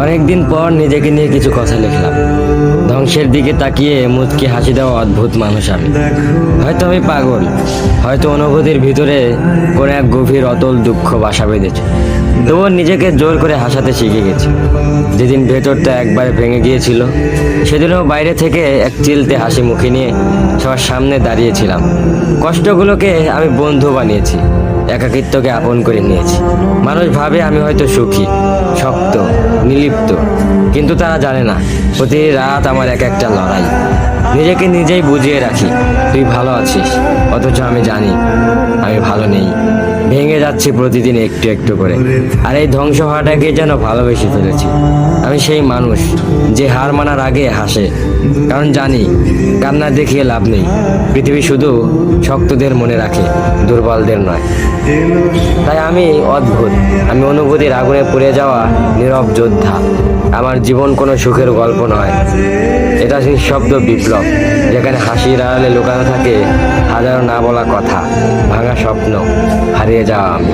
অনেকদিন পর নিজেকে নিয়ে কিছু কথা লিখলাম। ধ্বংসের দিকে তাকিয়ে মুচকি হাসি দেওয়া অদ্ভুত মানুষ আমি। হয়তো আমি পাগল, হয়তো অনুভূতির ভিতরে কোনো এক গভীর অতল দুঃখ বাসা বেঁধেছে। তবুও নিজেকে জোর করে হাসাতে শিখে গেছি। যেদিন ভেতরটা একবারে ভেঙে গিয়েছিল, সেদিনও বাইরে থেকে এক চিলতে হাসি মুখে নিয়ে সবার সামনে দাঁড়িয়েছিলাম। কষ্টগুলোকে আমি বন্ধু বানিয়েছি, একাকিত্বকে আপন করে নিয়েছি। মানুষ ভাবে আমি হয়তো সুখী, শক্ত, নির্লিপ্ত, কিন্তু তারা জানে না প্রতি রাত আমার এক একটা লড়াই। নিজেকে নিজেই বুঝিয়ে রাখি তুই ভালো আছিস, অথচ আমি জানি আমি ভালো নেই। ভেঙে যাচ্ছি প্রতিদিন একটু একটু করে, আর এই ধ্বংস হওয়াটাকে যেন ভালোবেসে ফেলেছি। আমি সেই মানুষ যে হার মানার আগে হাসে, কারণ জানি কান্না দেখিয়ে লাভ নেই। পৃথিবী শুধু শক্তদের মনে রাখে, দুর্বলদের নয়। তাই আমি অদ্ভুত, আমি অনুভূতির আগুনে পুড়ে যাওয়া নীরব যোদ্ধা। আমার জীবন কোনো সুখের গল্প নয়, এটা নিঃশব্দ বিপ্লব, যেখানে হাসির আড়ালে লুকানো থাকে হাজারো না বলা কথা, ভাঙা স্বপ্ন, হারিয়ে যাওয়া আমি।